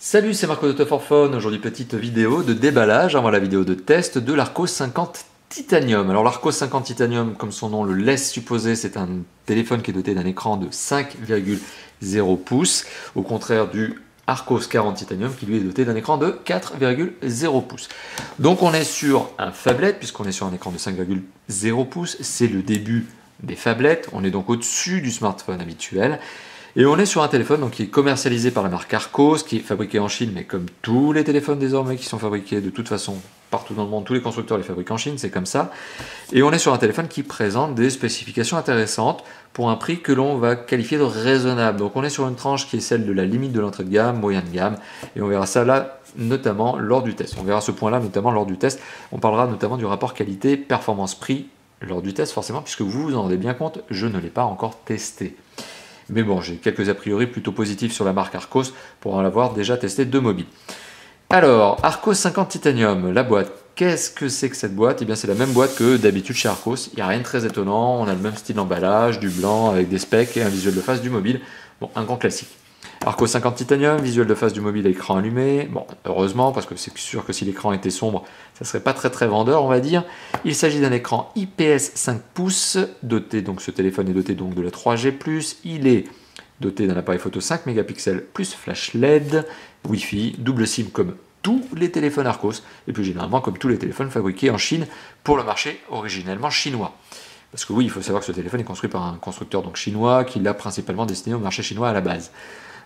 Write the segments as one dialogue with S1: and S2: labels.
S1: Salut, c'est Marco de Tough for Phone. Aujourd'hui, petite vidéo de déballage avant la vidéo de test de l'Arcos 50 Titanium. Alors, l'Arcos 50 Titanium, comme son nom le laisse supposer, c'est un téléphone qui est doté d'un écran de 5,0 pouces, au contraire du Arcos 40 Titanium qui lui est doté d'un écran de 4,0 pouces. Donc, on est sur un phablet, puisqu'on est sur un écran de 5,0 pouces. C'est le début des phablettes. On est donc au-dessus du smartphone habituel. Et on est sur un téléphone donc, qui est commercialisé par la marque Arcos, qui est fabriqué en Chine, mais comme tous les téléphones désormais qui sont fabriqués de toute façon partout dans le monde, tous les constructeurs les fabriquent en Chine, c'est comme ça. Et on est sur un téléphone qui présente des spécifications intéressantes pour un prix que l'on va qualifier de raisonnable. Donc on est sur une tranche qui est celle de la limite de l'entrée de gamme, moyenne de gamme, et on verra ça là notamment lors du test. On verra ce point-là notamment lors du test. On parlera notamment du rapport qualité-performance-prix lors du test forcément, puisque vous vous en rendez bien compte, je ne l'ai pas encore testé. Mais bon, j'ai quelques a priori plutôt positifs sur la marque Arcos pour en avoir déjà testé deux mobiles. Alors, Arcos 50 Titanium, la boîte. Qu'est-ce que c'est que cette boîte? Eh bien, c'est la même boîte que d'habitude chez Arcos. Il n'y a rien de très étonnant. On a le même style d'emballage, du blanc avec des specs et un visuel de face du mobile. Bon, un grand classique. Arcos 50 Titanium, visuel de face du mobile à écran allumé. Bon, heureusement, parce que c'est sûr que si l'écran était sombre, ça serait pas très vendeur, on va dire. Il s'agit d'un écran IPS 5 pouces, doté, donc ce téléphone est doté donc de la 3G+, il est doté d'un appareil photo 5 mégapixels plus flash LED, Wi-Fi, double SIM comme tous les téléphones Arcos, et plus généralement comme tous les téléphones fabriqués en Chine pour le marché originellement chinois. Parce que oui, il faut savoir que ce téléphone est construit par un constructeur donc chinois qui l'a principalement destiné au marché chinois à la base.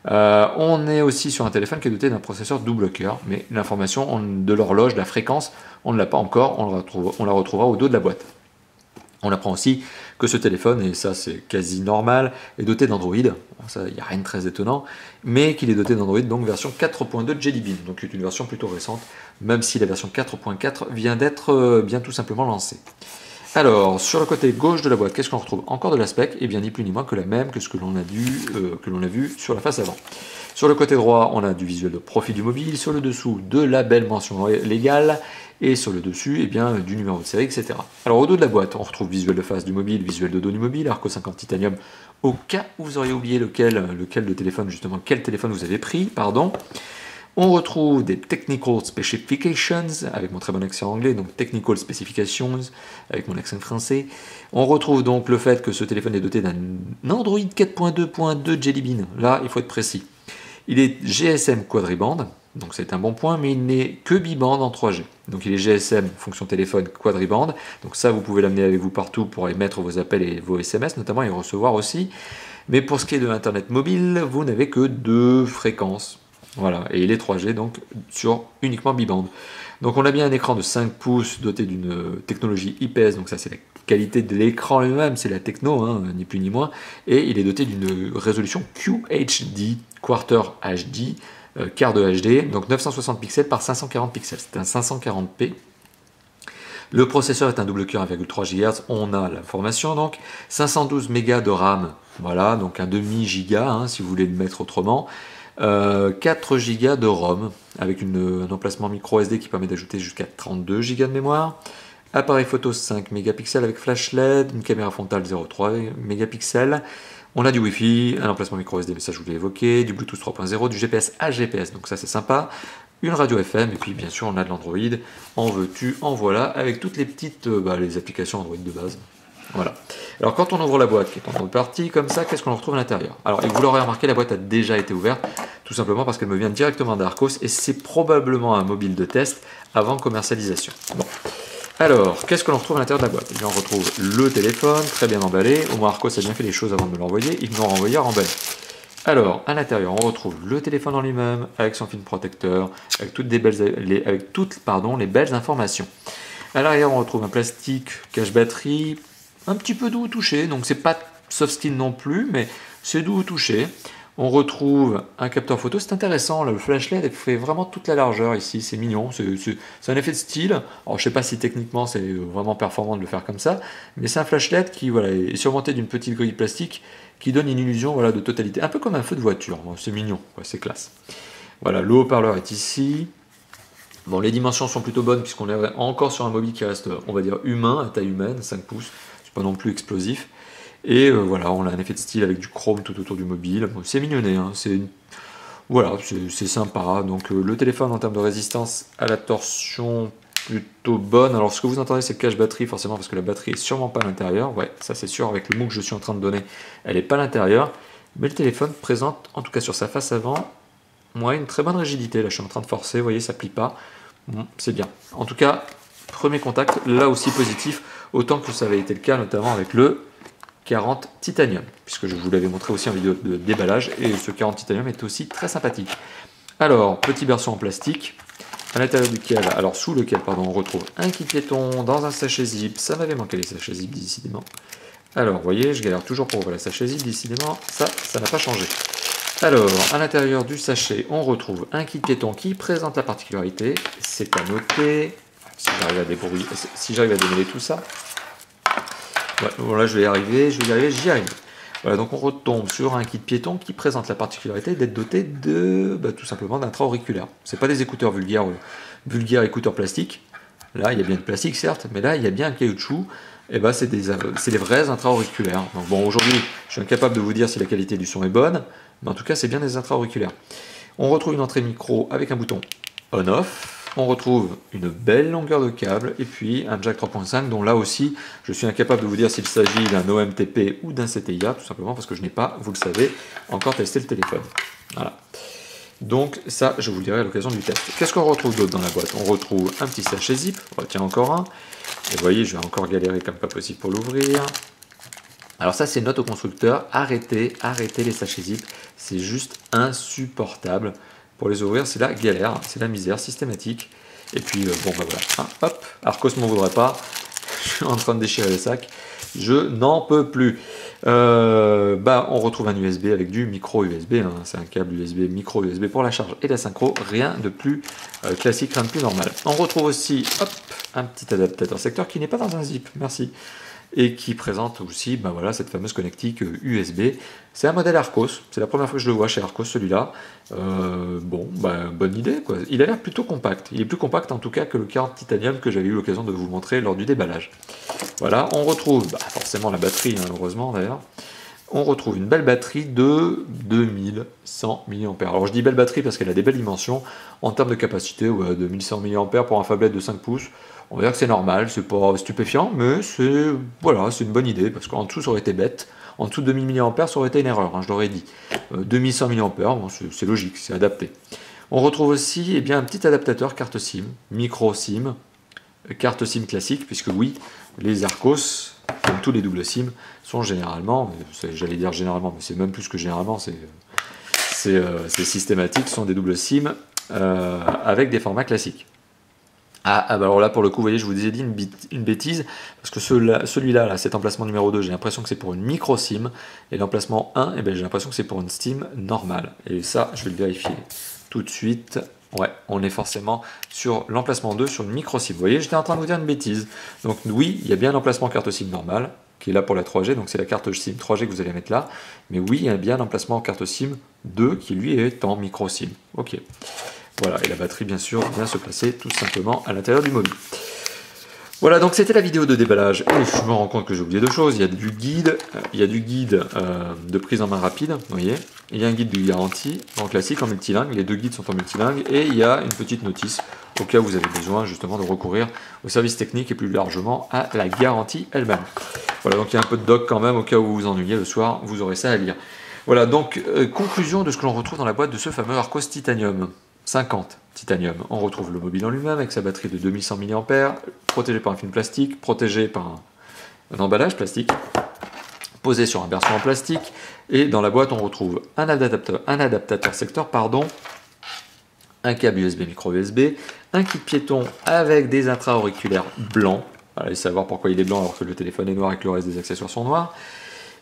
S1: On est aussi sur un téléphone qui est doté d'un processeur double cœur, mais l'information de l'horloge, de la fréquence, on ne l'a pas encore, on la retrouvera au dos de la boîte. On apprend aussi que ce téléphone, et ça c'est quasi normal, est doté d'Android, ça il n'y a rien de très étonnant, mais qu'il est doté d'Android donc version 4.2 Jelly Bean, donc une version plutôt récente, même si la version 4.4 vient d'être bien tout simplement lancée. Alors, sur le côté gauche de la boîte, qu'est-ce qu'on retrouve? Encore de la spec, et bien ni plus ni moins que la même que ce que l'on a vu sur la face avant. Sur le côté droit, on a du visuel de profil du mobile, sur le dessous, de la belle mention légale, et sur le dessus, eh bien, du numéro de série, etc. Alors, au dos de la boîte, on retrouve visuel de face du mobile, visuel de dos du mobile, Arcos 50 Titanium, au cas où vous auriez oublié lequel de téléphone, justement, quel téléphone vous avez pris, pardon. On retrouve des Technical Specifications, avec mon très bon accent anglais, donc Technical Specifications, avec mon accent français. On retrouve donc le fait que ce téléphone est doté d'un Android 4.2.2 Jelly Bean. Là, il faut être précis. Il est GSM quadriband, donc c'est un bon point, mais il n'est que biband en 3G. Donc il est GSM, fonction téléphone quadriband, donc ça vous pouvez l'amener avec vous partout pour aller mettre vos appels et vos SMS, notamment et recevoir aussi. Mais pour ce qui est de l'Internet mobile, vous n'avez que 2 fréquences. Voilà, et il est 3G donc sur uniquement biband. Donc on a bien un écran de 5 pouces doté d'une technologie IPS, donc ça c'est la qualité de l'écran lui-même, c'est la techno, hein, ni plus ni moins, et il est doté d'une résolution QHD, Quarter HD, quart de HD, donc 960 pixels par 540 pixels, c'est un 540p. Le processeur est un double cœur 1,3 GHz, on a l'information donc, 512 mégas de RAM, voilà, donc un demi giga hein, si vous voulez le mettre autrement. 4 Go de ROM avec un emplacement micro SD qui permet d'ajouter jusqu'à 32 Go de mémoire. Appareil photo 5 mégapixels avec flash LED, une caméra frontale 0,3 mégapixels. On a du Wi-Fi, un emplacement micro SD, mais ça je vous l'ai évoqué, du Bluetooth 3.0, du GPS à GPS, donc ça c'est sympa. Une radio FM, et puis bien sûr on a de l'Android, en veux-tu, en voilà, avec toutes les petites les applications Android de base. Voilà. Alors quand on ouvre la boîte, qui est en grande partie comme ça, qu'est-ce qu'on retrouve à l'intérieur? Alors, et vous l'aurez remarqué, la boîte a déjà été ouverte, tout simplement parce qu'elle me vient directement d'Arcos, et c'est probablement un mobile de test avant commercialisation. Bon. Alors, qu'est-ce que l'on retrouve à l'intérieur de la boîte? Eh bien, on retrouve le téléphone, très bien emballé. Au moins Arcos a bien fait les choses avant de me l'envoyer, ils me l'ont renvoyé emballé. Alors, à l'intérieur, on retrouve le téléphone en lui-même, avec son film protecteur, avec toutes les belles informations. À l'arrière, on retrouve un plastique cache-batterie, un petit peu doux au toucher, donc c'est pas soft skin non plus, mais c'est doux au toucher. On retrouve un capteur photo, c'est intéressant, là, le flash LED fait vraiment toute la largeur ici, c'est mignon, c'est un effet de style. Alors je sais pas si techniquement c'est vraiment performant de le faire comme ça, mais c'est un flash LED qui voilà, est surmonté d'une petite grille plastique qui donne une illusion voilà, de totalité, un peu comme un feu de voiture, c'est mignon, c'est classe. Voilà, le haut-parleur est ici. Bon, les dimensions sont plutôt bonnes puisqu'on est encore sur un mobile qui reste, on va dire, humain, à taille humaine, 5 pouces, c'est pas non plus explosif. Et voilà, on a un effet de style avec du chrome tout autour du mobile. Bon, c'est mignonné, hein, Voilà, c'est sympa. Donc le téléphone en termes de résistance à la torsion, plutôt bonne. Alors ce que vous entendez, c'est le cache batterie, forcément, parce que la batterie est sûrement pas à l'intérieur. Ouais, ça c'est sûr, avec le mot que je suis en train de donner, elle n'est pas à l'intérieur. Mais le téléphone présente, en tout cas sur sa face avant, moi, une très bonne rigidité. Là, je suis en train de forcer, vous voyez, ça plie pas. Bon, c'est bien. En tout cas, premier contact, là aussi positif, autant que ça avait été le cas notamment avec le 40 Titanium, puisque je vous l'avais montré aussi en vidéo de déballage, et ce 40 Titanium est aussi très sympathique. Alors, petit berceau en plastique, à l'intérieur duquel, alors sous lequel, pardon, on retrouve un kit piéton dans un sachet zip. Ça m'avait manqué les sachets zip, décidément. Alors, vous voyez, je galère toujours pour ouvrir la sachet zip, décidément, ça n'a pas changé. Alors, à l'intérieur du sachet, on retrouve un kit piéton qui présente la particularité, c'est à noter, si j'arrive à démêler tout ça. Ouais, bon là je vais y arriver, j'y arrive. Voilà, donc on retombe sur un kit piéton qui présente la particularité d'être doté de, tout simplement d'intra-auriculaires. C'est pas des écouteurs vulgaires écouteurs plastiques. Là, il y a bien de plastique certes, mais là, il y a bien un caoutchouc. Et c'est des vrais intra-auriculaires. Donc bon, aujourd'hui, je suis incapable de vous dire si la qualité du son est bonne, mais en tout cas, c'est bien des intra-auriculaires. On retrouve une entrée micro avec un bouton on-off. On retrouve une belle longueur de câble et puis un jack 3.5 dont là aussi je suis incapable de vous dire s'il s'agit d'un OMTP ou d'un CTIA, tout simplement parce que je n'ai pas, vous le savez, encore testé le téléphone. Voilà. Donc ça, je vous le dirai à l'occasion du test. Qu'est-ce qu'on retrouve d'autre dans la boîte? On retrouve un petit sachet zip, on retient encore un. Et vous voyez, je vais encore galérer comme pas possible pour l'ouvrir. Alors ça, c'est une note au constructeur, arrêtez les sachets zip, c'est juste insupportable. Pour les ouvrir, c'est la galère, c'est la misère systématique. Et puis, voilà, hein, hop, Arcos m'en voudrait pas. Je suis en train de déchirer les sacs. Je n'en peux plus. On retrouve un USB avec du micro USB. Hein, c'est un câble USB, micro USB pour la charge et la synchro. Rien de plus classique, rien de plus normal. On retrouve aussi, hop, un petit adaptateur secteur qui n'est pas dans un zip. Merci. Et qui présente aussi cette fameuse connectique USB. C'est un modèle Arcos, c'est la première fois que je le vois chez Arcos celui-là. Bonne idée quoi. Il a l'air plutôt compact, il est plus compact en tout cas que le 40 Titanium que j'avais eu l'occasion de vous montrer lors du déballage. Voilà, on retrouve forcément la batterie, hein, heureusement d'ailleurs. On retrouve une belle batterie de 2100 mAh. Alors je dis belle batterie parce qu'elle a des belles dimensions. En termes de capacité, 2100 mAh pour un phablette de 5 pouces. On va dire que c'est normal, c'est pas stupéfiant, mais c'est une bonne idée, parce qu'en dessous ça aurait été bête. En dessous de 2000 mAh, ça aurait été une erreur, hein, je l'aurais dit. 2100 mAh, c'est logique, c'est adapté. On retrouve aussi un petit adaptateur carte SIM, micro SIM, carte SIM classique, puisque oui, les Arcos, comme tous les doubles SIM, sont généralement, j'allais dire généralement, mais c'est même plus que généralement, c'est systématique, sont des doubles SIM avec des formats classiques. Alors là pour le coup, vous voyez, je vous ai dit une bêtise, parce que celui-là, cet emplacement numéro 2, j'ai l'impression que c'est pour une micro SIM, et l'emplacement 1, j'ai l'impression que c'est pour une SIM normale. Et ça, je vais le vérifier tout de suite. Ouais, on est forcément sur l'emplacement 2 sur une micro SIM. Vous voyez, j'étais en train de vous dire une bêtise. Donc oui, il y a bien l'emplacement carte SIM normale, qui est là pour la 3G, donc c'est la carte SIM 3G que vous allez mettre là. Mais oui, il y a bien l'emplacement carte SIM 2, qui lui est en micro SIM. Ok. Voilà, et la batterie, bien sûr, vient se placer tout simplement à l'intérieur du mobile. Voilà, donc c'était la vidéo de déballage. Et je me rends compte que j'ai oublié deux choses. Il y a du guide, de prise en main rapide, vous voyez. Il y a un guide de garantie, en classique, en multilingue. Les deux guides sont en multilingue. Et il y a une petite notice au cas où vous avez besoin justement de recourir au service technique et plus largement à la garantie elle-même. Voilà, donc il y a un peu de doc quand même, au cas où vous vous ennuyez le soir, vous aurez ça à lire. Voilà, donc conclusion de ce que l'on retrouve dans la boîte de ce fameux Arcos Titanium. 50 Titanium. On retrouve le mobile en lui-même avec sa batterie de 2100 mAh, protégé par un film plastique, protégé par un emballage plastique, posé sur un berceau en plastique. Et dans la boîte, on retrouve un adaptateur secteur, un câble USB micro USB, un kit piéton avec des intra-auriculaires blancs. Allez savoir pourquoi il est blanc alors que le téléphone est noir et que le reste des accessoires sont noirs.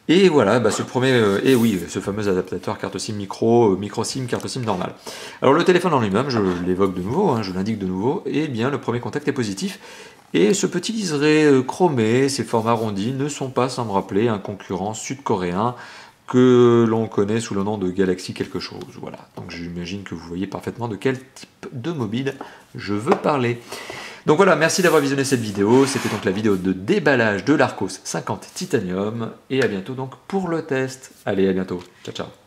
S1: Et voilà, ce fameux adaptateur carte SIM micro SIM, carte SIM normale. Alors le téléphone en lui-même, je l'évoque de nouveau, hein, je l'indique de nouveau, le premier contact est positif. Et ce petit liseré chromé, ces formes arrondis, ne sont pas, sans me rappeler, un concurrent sud-coréen que l'on connaît sous le nom de Galaxy quelque chose. Voilà, donc j'imagine que vous voyez parfaitement de quel type de mobile je veux parler. Donc voilà, merci d'avoir visionné cette vidéo. C'était donc la vidéo de déballage de l'Arcos 50 Titanium. Et à bientôt donc pour le test. Allez, à bientôt. Ciao, ciao.